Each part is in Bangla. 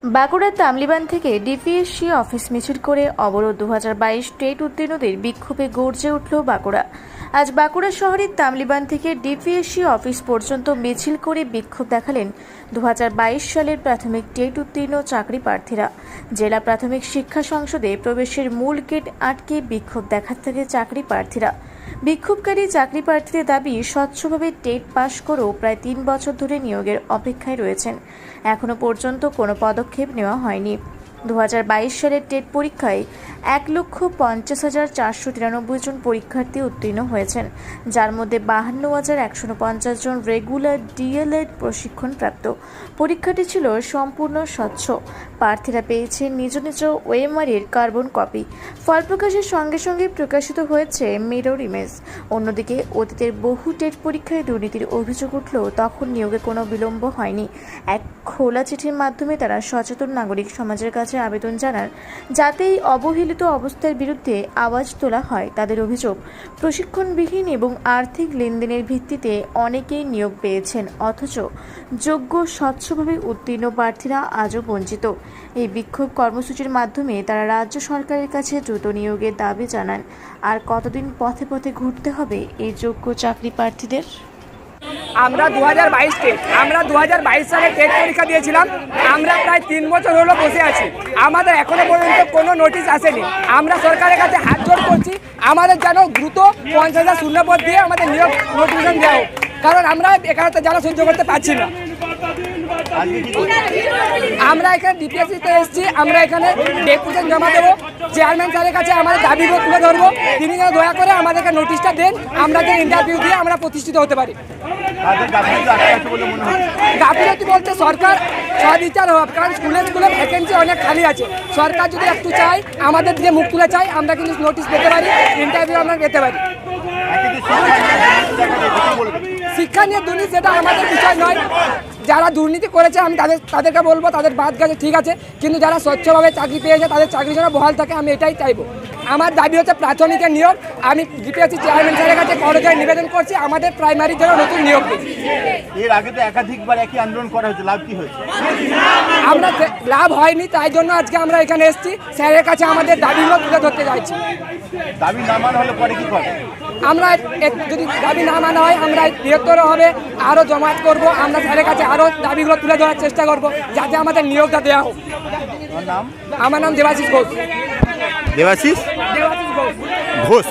বাঁকুড়ার তামলিবান থেকে ডিপিএসসি অফিস মিছিল করে অবরোধ 2022 টেট উত্তীর্ণদের বিক্ষোভে গর্জে উঠল বাঁকুড়া। আজ বাঁকুড়া শহরের তামলিবান থেকে ডিপিএসসি অফিস পর্যন্ত মিছিল করে বিক্ষোভ দেখালেন 2022 সালের প্রাথমিক টেট উত্তীর্ণ চাকরি প্রার্থীরা। জেলা প্রাথমিক শিক্ষা সংসদে প্রবেশের মূল গেট আটকে বিক্ষোভ দেখাতে থাকে চাকরি প্রার্থীরা। বিক্ষোভকারী চাকরি প্রার্থীদের দাবি, স্বচ্ছভাবে টেট পাশ করেও প্রায় 3 বছর ধরে নিয়োগের অপেক্ষায় রয়েছেন, এখনো পর্যন্ত কোনো পদক্ষেপ নেওয়া হয়নি। 2022 সালের টেট পরীক্ষায় 1,50,493 জন পরীক্ষার্থী উত্তীর্ণ হয়েছেন, যার মধ্যে 52,150 জন রেগুলার ডিএলএড প্রশিক্ষণপ্রাপ্ত। পরীক্ষাটি ছিল সম্পূর্ণ স্বচ্ছ। প্রার্থীরা পেয়েছেন নিজ নিজ ওএমআরের কার্বন কপি। ফল প্রকাশের সঙ্গে সঙ্গে প্রকাশিত হয়েছে মিরর ইমেজ। অন্যদিকে অতীতের বহু টেট পরীক্ষায় দুর্নীতির অভিযোগ উঠলেও তখন নিয়োগে কোনো বিলম্ব হয়নি। এক খোলা চিঠির মাধ্যমে তারা সচেতন নাগরিক সমাজের কাছে আবেদন জানান, যাতে এই অবহেলিত অবস্থার বিরুদ্ধে আওয়াজ তোলা হয়। তাদের অভিযোগ, প্রশিক্ষণবিহীন এবং আর্থিক লেনদেনের ভিত্তিতে অনেকেই নিয়োগ পেয়েছেন, অথচ যোগ্য স্বচ্ছভাবে উত্তীর্ণ প্রার্থীরা আজও বঞ্চিত। এই বিক্ষোভ কর্মসূচির মাধ্যমে তারা রাজ্য সরকারের কাছে দ্রুত নিয়োগের দাবি জানান। আর কতদিন পথে পথে ঘুরতে হবে এই যোগ্য চাকরি প্রার্থীদের? আমরা 2022 সালে টেট পরীক্ষা দিয়েছিলাম। আমরা প্রায় 3 বছর হলো বসে আছি। আমাদের এখনো পর্যন্ত কোনো নোটিশ আসেনি। আমরা সরকারের কাছে হাত জোড় করছি, আমাদের যেন দ্রুত 50,000 শূন্যপদ দিয়ে আমাদের নিয়োগ নোটিফিকেশন দেওয়া হোক, কারণ আমরা বেকারত্ব জ্বালা সহ্য করতে পারছি না। আমরা এখানে ডিপিএসসিতে এসেছি, আমরা এখানে ডেপুটেশন জমা দেবো। চেয়ারম্যান স্যারের কাছে আমাদের দাবিগুলো তুলে ধরবো। তিনি যেন দয়া করে আমাদেরকে নোটিশটা দেন, আমরা যে ইন্টারভিউ দিয়ে আমরা প্রতিষ্ঠিত হতে পারি। গাফিলতি বলতে সরকার সদিচ্ছার হবে, কারণ স্কুলে ভ্যাকেন্সি অনেক খালি আছে। সরকার যদি একটু চায়, আমাদের দিকে মুখ তুলে চায়, আমরা কিন্তু নোটিশ পেতে পারি, ইন্টারভিউ আমরা পেতে পারি। শিক্ষা নিয়ে দুর্নীতি সেটা আমাদের বিষয় নয়। যারা দুর্নীতি করেছে আমি তাদেরকে বলবো, তাদের বাদ গেছে ঠিক আছে, কিন্তু যারা স্বচ্ছভাবে চাকরি পেয়েছে তাদের চাকরি যেন বহাল থাকে, আমি এটাই চাইবো। আমার দাবি হচ্ছে প্রাথমিকের নিয়োগ। আমি ডিপিএসসি চেয়ারম্যান স্যারের কাছে করজোড়ে নিবেদন করছি, আমাদের প্রাইমারির জন্য নতুন নিয়োগ দিন। এর আগে তো একাধিকবার একই আন্দোলন করা হয়েছে, লাভ কি হয়েছে? আমরা লাভ হয়নি, তাই জন্য আজকে আমরা এখানে এসেছি, স্যারের কাছে আমাদের দাবিগুলো তুলে ধরতে চাইছি। দাবি না মানা হলে পরে কি করবে? আমরা যদি দাবি না মানা হয়, আমরা বৃহত্তর হবে আরও জমায়েত করব। আমরা স্যারের কাছে আরও দাবিগুলো তুলে ধরার চেষ্টা করব, যাতে আমাদের নিয়োগটা দেওয়া হোক। আমার নাম দেবাশিস ঘোষ। দেবাশিস ঘোষ।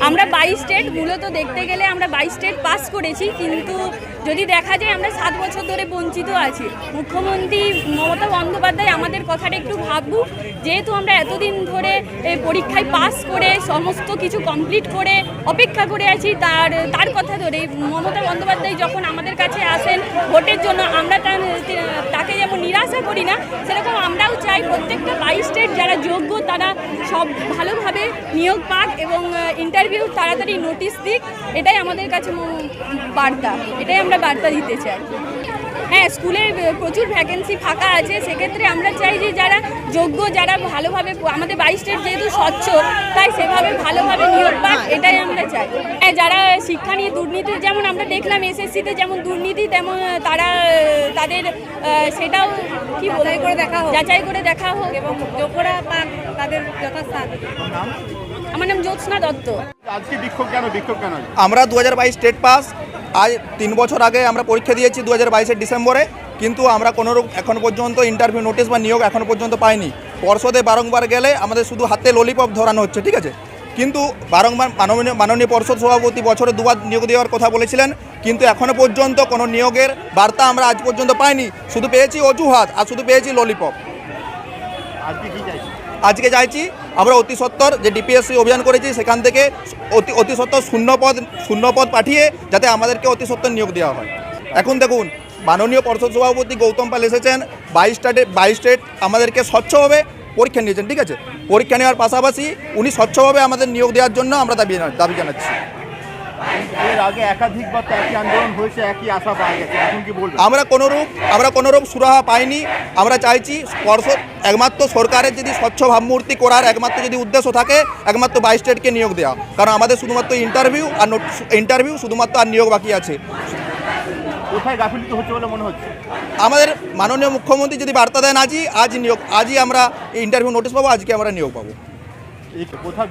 আমরা 22 টেট মূলত দেখতে গেলে আমরা 22 টেট পাস করেছি, কিন্তু যদি দেখা যায় আমরা 7 বছর ধরে বঞ্চিত আছি। মুখ্যমন্ত্রী মমতা বন্দ্যোপাধ্যায় আমাদের কথাটা একটু ভাবুক, যেহেতু আমরা এতদিন ধরে পরীক্ষায় পাস করে সমস্ত কিছু কমপ্লিট করে অপেক্ষা করে আছি। তার কথা ধরে মমতা বন্দ্যোপাধ্যায় যখন আমাদের কাছে আসেন ভোটের জন্য, আমরা তাকে যেমন নিরাশা করি না, সেরকম আমরাও চাই প্রত্যেকটা 22 টেট যারা যোগ্য তারা সব ভালোভাবে নিয়োগ পাক এবং ইন্টারভিউ তাড়াতাড়ি নোটিশ দিক। এটাই আমাদের কাছে বার্তা, এটাই আমরা বার্তা দিতে চাই। হ্যাঁ, স্কুলে প্রচুর ভ্যাকেন্সি ফাঁকা আছে, সেক্ষেত্রে আমরা চাই যে যারা যোগ্য, যারা ভালোভাবে, আমাদের 22 টেট যেহেতু স্বচ্ছ, তাই সেভাবে ভালোভাবে নিয়োগ পাক, এটাই আমরা চাই। হ্যাঁ, যারা শিক্ষা নিয়ে দুর্নীতি, যেমন আমরা দেখলাম এসএসসিতে যেমন দুর্নীতি, তেমন তাদের সেটাও কি যাচাই করে দেখা হোক এবং যোগ্যরা পাক তাদের যথাস্থান। আমার নাম জ্যোৎস্না দত্ত। আজকে বিক্ষোভ কেন? আমরা 2022 স্টেট পাস। আজ 3 বছর আগে আমরা পরীক্ষা দিয়েছি 2022 ডিসেম্বরে, কিন্তু আমরা কোনোরূপ এখনও পর্যন্ত ইন্টারভিউ নোটিশ বা নিয়োগ এখনও পর্যন্ত পাইনি। পর্ষদে বারংবার গেলে আমাদের শুধু হাতে ললিপপ ধরানো হচ্ছে, ঠিক আছে, কিন্তু বারংবার মাননীয় পর্ষদ সভাপতি বছরে 2বার নিয়োগ দেওয়ার কথা বলেছিলেন, কিন্তু এখনও পর্যন্ত কোনো নিয়োগের বার্তা আমরা আজ পর্যন্ত পাইনি। শুধু পেয়েছি অজুহাত আর শুধু পেয়েছি ললিপপ। আজকে চাইছি আমরা অতি সত্বর যে ডিপিএসসি অভিযান করেছি, সেখান থেকে অতি সত্বর শূন্যপদ পাঠিয়ে যাতে আমাদেরকে অতি সত্বর নিয়োগ দেওয়া হয়। এখন দেখুন, মাননীয় পর্ষদ সভাপতি গৌতম পাল এসেছেন, 22 স্টেট আমাদেরকে স্বচ্ছভাবে পরীক্ষা নিয়েছেন, ঠিক আছে। পরীক্ষা নেওয়ার পাশাপাশি উনি স্বচ্ছভাবে আমাদের নিয়োগ দেওয়ার জন্য আমরা দাবি জানাচ্ছি। এর আগে একাধিকবার একই আন্দোলন হয়েছে, একই আশা পাওয়া গেছে, এখন কি বলবেন? আমরা কোনোরূপ সুরাহা পাইনি। আমরা চাইছি পর্ষদ একমাত্র সরকারের যদি স্বচ্ছ ভাবমূর্তি করার একমাত্র যদি উদ্দেশ্য থাকে, একমাত্র 22 স্টেটকে নিয়োগ দেওয়া, কারণ আমাদের শুধুমাত্র ইন্টারভিউ শুধুমাত্র আর নিয়োগ বাকি আছে। কোথায় গাফিলতি হচ্ছে বলে মনে হচ্ছে? আমাদের মাননীয় মুখ্যমন্ত্রী যদি বার্তা দেন আজই আমরা ইন্টারভিউ নোটিশ পাবো, আজকে আমরা নিয়োগ পাবো। এই কোথায়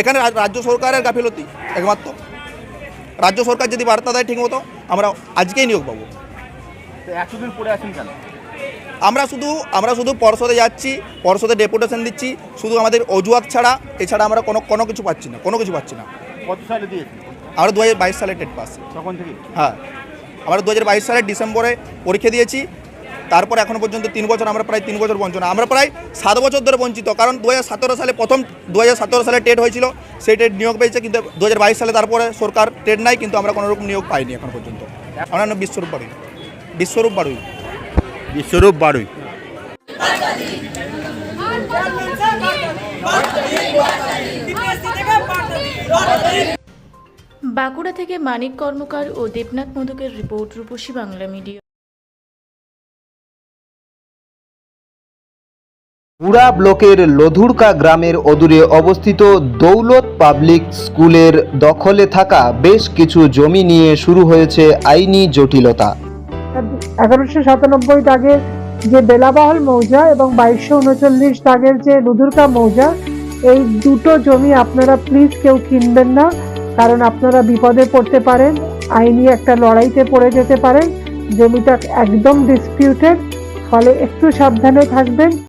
এখানে রাজ্য সরকারের গাফিলতি একমাত্র। রাজ্য সরকার যদি বার্তা দেয় ঠিকমতো আমরা আজকেই নিয়োগ পাবো। এতদিন পড়ে আছেন কেন? আমরা শুধু পর্ষদে যাচ্ছি, পর্ষদে ডেপুটেশন দিচ্ছি, শুধু আমাদের অজুহাত ছাড়া এছাড়া আমরা কোনো কিছু পাচ্ছি না। কত সালে দিয়েছেন? আমরা 2022 সালে টেট পাস। তখন থেকে? হ্যাঁ, আমরা 2022 সালের ডিসেম্বরে পরীক্ষা দিয়েছি। তারপর এখনো পর্যন্ত 3 বছর, আমরা প্রায় 3 বছর বঞ্চিত। আমরা প্রায় 7 বছর ধরে বঞ্চিত, কারণ 2017 সালে 2017 সালে টেট হয়েছিল, সেই টেট নিয়োগ পেয়েছে, কিন্তু 2022 সালে তারপরে সরকার টেট নাই, কিন্তু আমরা কোনো রকম নিয়োগ পাইনি এখন পর্যন্ত। আমার নাম বিশ্বরূপ বাড়ুই। বাঁকুড়া থেকে মানিক কর্মকার ও দেবনাথ মধুকের রিপোর্ট, রূপসী বাংলা মিডিয়া। মুড়া ব্লকের লধুরকা গ্রামের অদূরে অবস্থিত দৌলত পাবলিক স্কুলের দখলে থাকা বেশ কিছু জমি নিয়ে শুরু হয়েছে আইনি জটিলতা। 1197 দাগের যে বেলাবহল মৌজা এবং 2239 দাগের যে লুধুরকা মৌজা, এই দুটো জমি আপনারা প্লিজ কেউ কিনবেন না, কারণ আপনারা বিপদে পড়তে পারেন, আইনি একটা লড়াইতে পড়ে যেতে পারেন। জমিটা একদম ডিসপিউটেড, ফলে একটু সাবধানে থাকবেন।